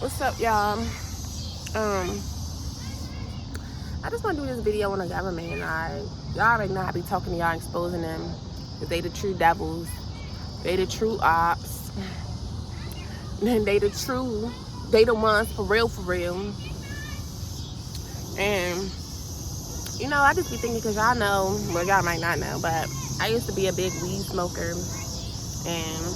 What's up, y'all? I just want to do this video on the government. Y'all already know I be talking to y'all, exposing them, because they the true devils, they the true ops, and they the ones for real. And you know, I just be thinking, because y'all know, well, y'all might not know, but I used to be a big weed smoker, and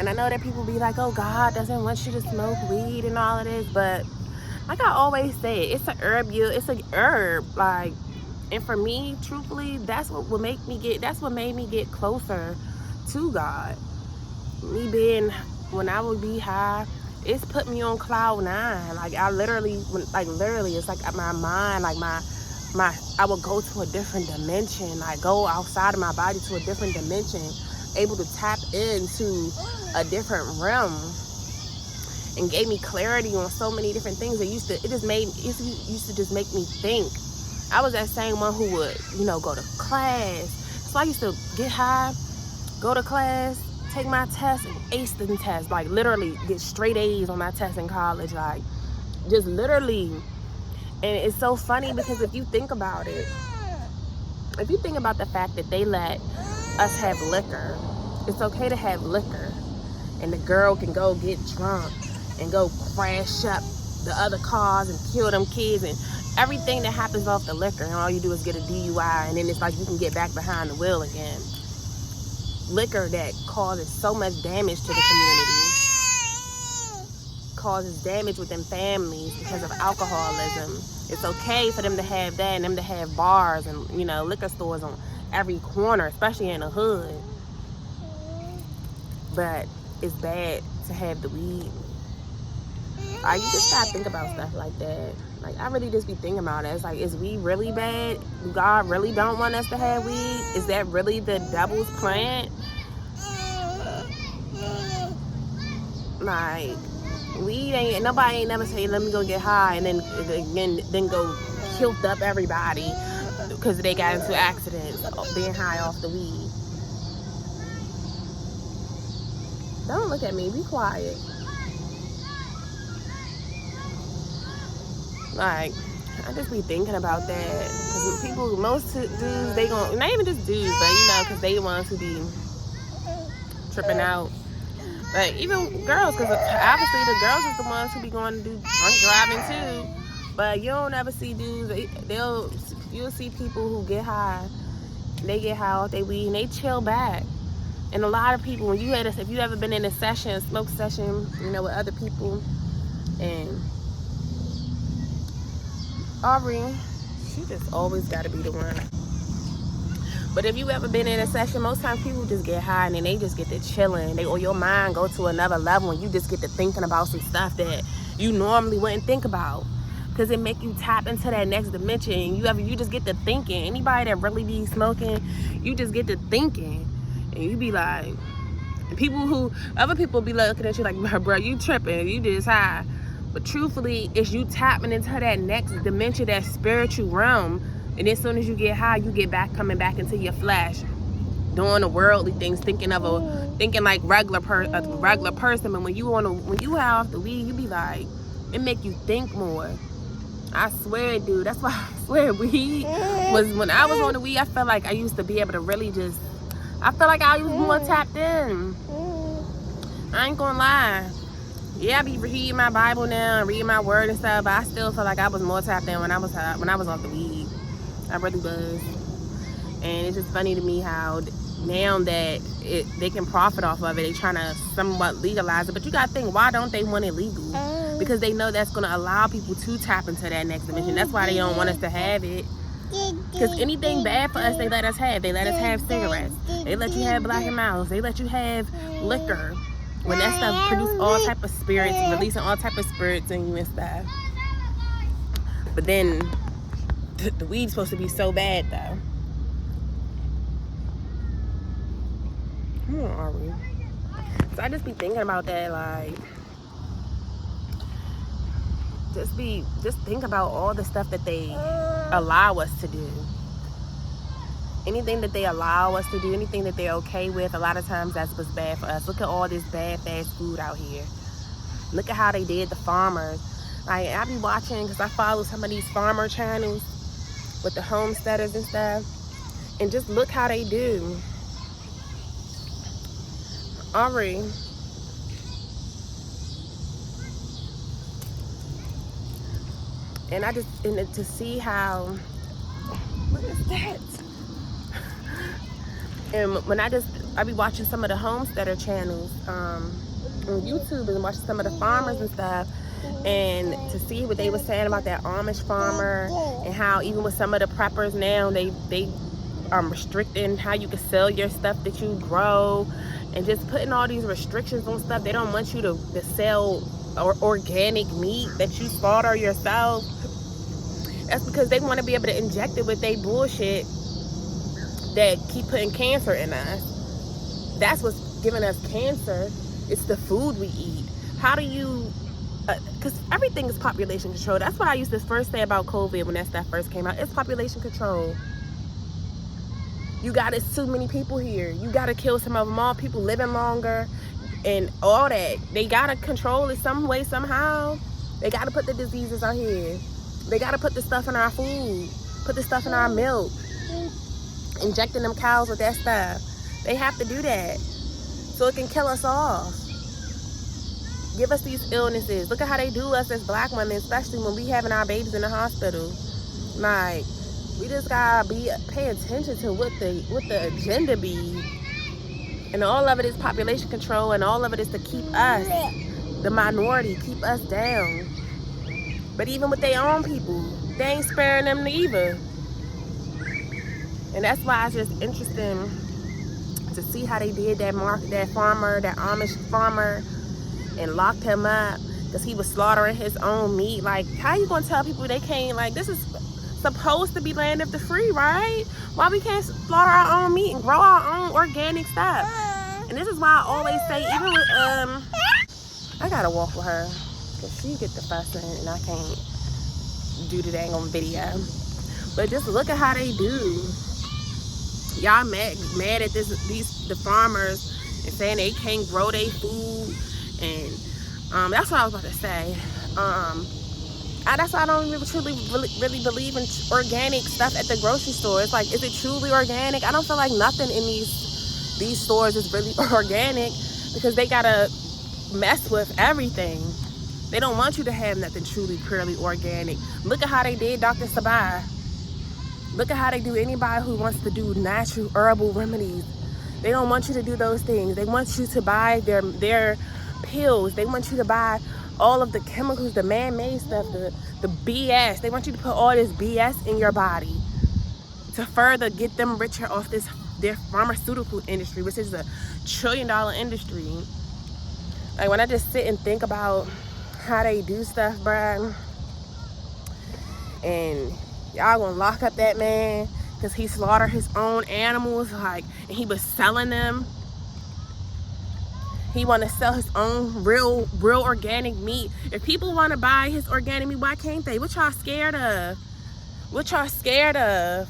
I know that people be like, oh, God doesn't want you to smoke weed and all of this, but like I always say, it's an herb. Like, and for me, truthfully, that's what made me get closer to God. Me being, when I would be high, it's put me on cloud 9. Like, I literally, it's like my mind, like I would go to a different dimension. Like, go outside of my body to a different dimension, able to tap into a different realm, and gave me clarity on so many different things. It used to just make me think. I was that same one who would, go to class. So I used to get high, go to class, take my test, and ace the test. Like, literally get straight A's on my test in college. Like, just literally. And it's so funny, because if you think about it, if you think about the fact that they let us have liquor, it's okay to have liquor, and the girl can go get drunk and go crash up the other cars and kill them kids and everything that happens off the liquor, and all you do is get a DUI, and then it's like you can get back behind the wheel again. Liquor that causes so much damage to the community, causes damage within families because of alcoholism. It's okay for them to have that, and them to have bars and liquor stores on every corner, especially in the hood. But it's bad to have the weed. Like, you just gotta think about stuff like that. Like, I really just be thinking about it. It's like, is weed really bad? God really don't want us to have weed? Is that really the devil's plan? Like, weed nobody ain't never say, let me go get high, and then go kilt up everybody because they got into accidents being high off the weed. Don't look at me, be quiet. Like, I just be thinking about that, because most dudes, they gon', not even just dudes, but because they want to be tripping out. But even girls, because obviously the girls is the ones who be going to do drunk driving too. But you don't ever see dudes, you'll see people who get high, they get high off their weed and they chill back. And a lot of people, if you ever been in a smoke session, with other people, and Aubrey, she just always got to be the one. But if you ever been in a session, most times people just get high and then they just get to chilling. Or your mind go to another level, and you just get to thinking about some stuff that you normally wouldn't think about, because it make you tap into that next dimension. You just get to thinking. Anybody that really be smoking, you just get to thinking, and you be like, other people be looking at you like, bro, you tripping, you just high. But truthfully, it's you tapping into that next dimension, that spiritual realm. And as soon as you get high, you get coming back into your flesh, doing the worldly things, thinking like a regular person. But when you high off the weed, you be like, it make you think more. I swear, dude. That's why I swear weed was, when I was on the weed, I felt like I used to be able to really I felt like I was more tapped in. I ain't gonna lie. Yeah, I be reading my Bible now and reading my word and stuff, but I still feel like I was more tapped in when I was off the weed. I really was. And it's just funny to me how now that they can profit off of it, they trying to somewhat legalize it. But you gotta think, why don't they want it legal? Because they know that's gonna allow people to tap into that next dimension. That's why they don't want us to have it. Because anything bad for us, they let us have. They let us have cigarettes. They let you have Black and Milds. They let you have liquor. When that stuff produce all type of spirits, releasing all type of spirits in you and stuff. But then the weed's supposed to be so bad, though. Come on, Ari. So I just be thinking about that, like, just think about all the stuff that they allow us to do. Anything that they allow us to do, anything that they're okay with, a lot of times that's what's bad for us. Look at all this bad fast food out here. Look at how they did the farmers. Like, I be watching, because I follow some of these farmer channels with the homesteaders and stuff, and just look how they do. Ari, and to see how, what is that? And when I be watching some of the homesteader channels on YouTube and watching some of the farmers and stuff, and to see what they were saying about that Amish farmer, and how even with some of the preppers now, they are restricting how you can sell your stuff that you grow, and just putting all these restrictions on stuff. They don't want you to sell organic meat that you slaughter yourself. That's because they want to be able to inject it with their bullshit that keep putting cancer in us. That's what's giving us cancer. It's the food we eat. How do you, because everything is population control. That's what I used to first say about COVID when that stuff first came out. It's population control. It's too many people here. You gotta kill some of them all. People living longer and all that. They gotta control it some way, somehow. They gotta put the diseases out here. They gotta put the stuff in our food, put the stuff in our milk, injecting them cows with that stuff. They have to do that so it can kill us off. Give us these illnesses. Look at how they do us as black women, especially when we having our babies in the hospital. Like, we just gotta pay attention to what the agenda be. And all of it is population control, and all of it is to keep us, the minority, keep us down. But even with their own people, they ain't sparing them either. And that's why it's just interesting to see how they did that farmer, that Amish farmer, and locked him up because he was slaughtering his own meat. Like, how you gonna tell people they can't, like, this is supposed to be land of the free, right? Why we can't slaughter our own meat and grow our own organic stuff? And this is why I always say, even with, I gotta walk with her because she get the fussing and I can't do the dang on video. But just look at how they do. Y'all mad at the farmers and saying they can't grow their food, and that's what I was about to say. That's why I don't really believe in organic stuff at the grocery store. It's like, is it truly organic? I don't feel like nothing in these stores is really organic, because they gotta mess with everything. They don't want you to have nothing truly purely organic. Look at how they did Dr. Sabai. Look at how they do anybody who wants to do natural herbal remedies. They don't want you to do those things. They want you to buy their pills. They want you to buy all of the chemicals, the man-made stuff, the BS. They want you to put all this BS in your body to further get them richer off their pharmaceutical industry, which is a $1 trillion industry. Like, when I just sit and think about how they do stuff, bruh, and y'all gonna lock up that man because he slaughtered his own animals, like, and he was selling them. He want to sell his own real organic meat. If people want to buy his organic meat, why can't they? What y'all scared of? What y'all scared of?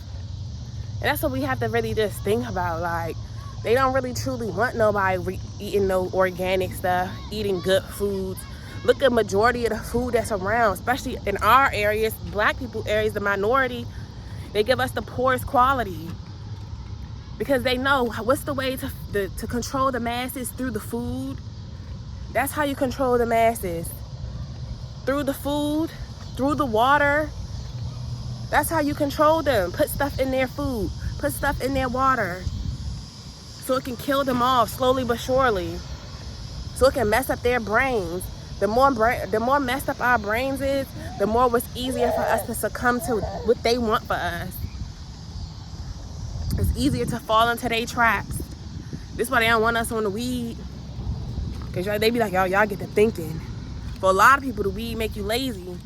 And that's what we have to really just think about. Like, they don't really truly want nobody eating no organic stuff, eating good foods. Look at majority of the food that's around, especially in our areas, black people areas, the minority. They give us the poorest quality because they know what's the way to control the masses through the food. That's how you control the masses. Through the food, through the water. That's how you control them. Put stuff in their food, put stuff in their water, so it can kill them off slowly but surely, so it can mess up their brains. The more messed up our brains is, the more it's easier for us to succumb to what they want for us. It's easier to fall into their traps. This is why they don't want us on the weed, because they be like, y'all get to thinking. For a lot of people, the weed make you lazy,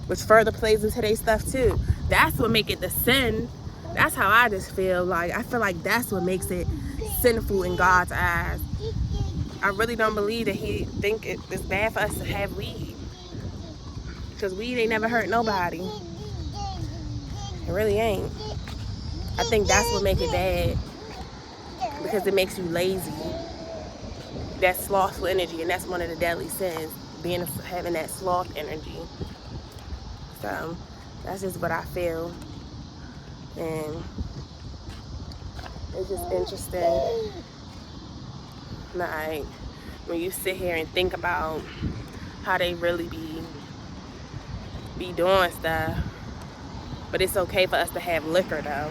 which further plays into their stuff too. That's what make it the sin. That's how I just feel. Like, I feel like that's what makes it sinful in God's eyes. I really don't believe that he think it's bad for us to have weed. Because weed ain't never hurt nobody. It really ain't. I think that's what makes it bad. Because it makes you lazy. That slothful energy, and that's one of the deadly sins. Having that sloth energy. So that's just what I feel. And it's just interesting. Like when you sit here and think about how they really be doing stuff. But it's okay for us to have liquor though.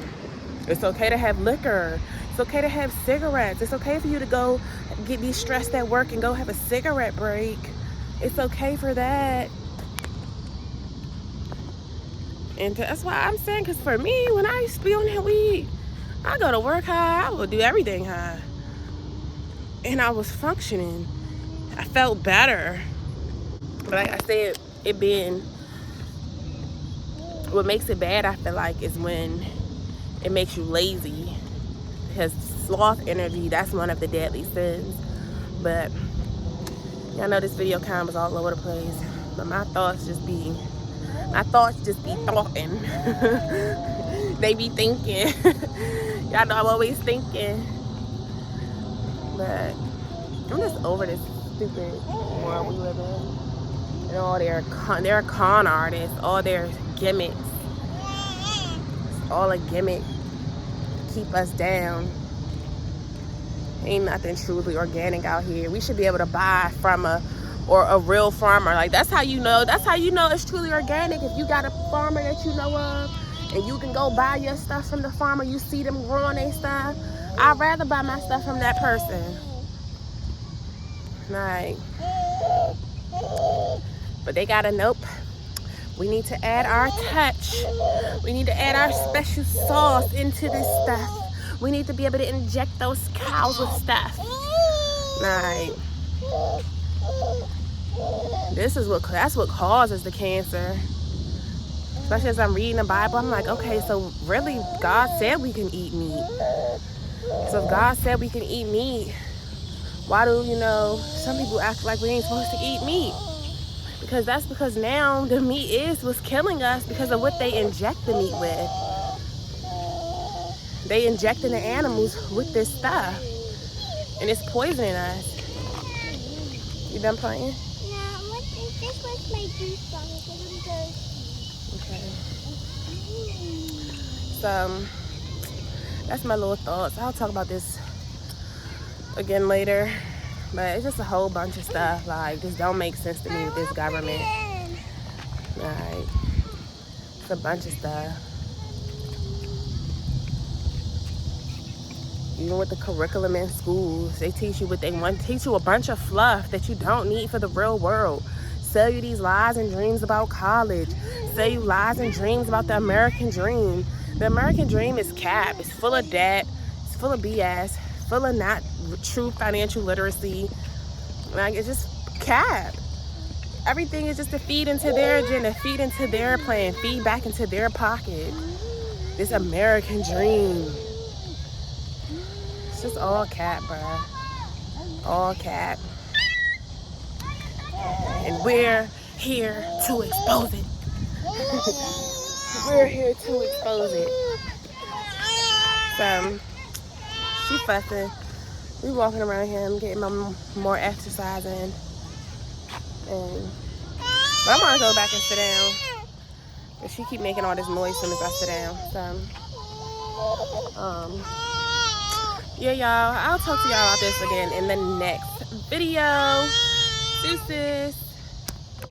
It's okay to have liquor. It's okay to have cigarettes. It's okay for you to go be stressed at work and go have a cigarette break. It's okay for that. And that's why I'm saying, because for me, when I used to be on that weed, I go to work high, I would do everything high. And I was functioning. I felt better. But like I said, what makes it bad, I feel like, is when it makes you lazy. Because sloth energy, that's one of the deadly sins. But y'all know this video kind of was all over the place. But my thoughts just be thoughting. They be thinking. Y'all know I'm always thinking. But I'm just over this stupid world we live in. And all they're con artists, all their gimmicks. It's all a gimmick to keep us down. Ain't nothing truly organic out here. We should be able to buy from a real farmer. Like that's how you know it's truly organic. If you got a farmer that you know of and you can go buy your stuff from the farmer, you see them growing their stuff. I'd rather buy my stuff from that person. Like, but they gotta, nope. We need to add our touch. We need to add our special sauce into this stuff. We need to be able to inject those cows with stuff. Like, that's what causes the cancer. Especially as I'm reading the Bible, I'm like, okay, so really God said we can eat meat. So if God said we can eat meat, why do, some people act like we ain't supposed to eat meat? Because now the meat is what's killing us because of what they inject the meat with. They injecting the animals with this stuff. And it's poisoning us. You done playing? This was my juice song because I'm Okay. So, that's my little thoughts. I'll talk about this again later. But it's just a whole bunch of stuff. Like, just don't make sense to me with this government. Like, it's a bunch of stuff. Even with the curriculum in schools, they teach you what they want. Teach you a bunch of fluff that you don't need for the real world. Sell you these lies and dreams about college. Sell you lies and dreams about the American dream. The American dream is cap. It's full of debt. It's full of BS. Full of not true financial literacy. Like, it's just cap. Everything is just to feed into their agenda, feed into their plan, feed back into their pocket. This American dream. It's just all cap, bruh. All cap. And we're here to expose it. We're here to expose it. So, she fussing. We walking around here. I'm getting my more exercise in. But I'm gonna go back and sit down. But she keep making all this noise as soon as I sit down. So, yeah, y'all. I'll talk to y'all about this again in the next video. Deuces.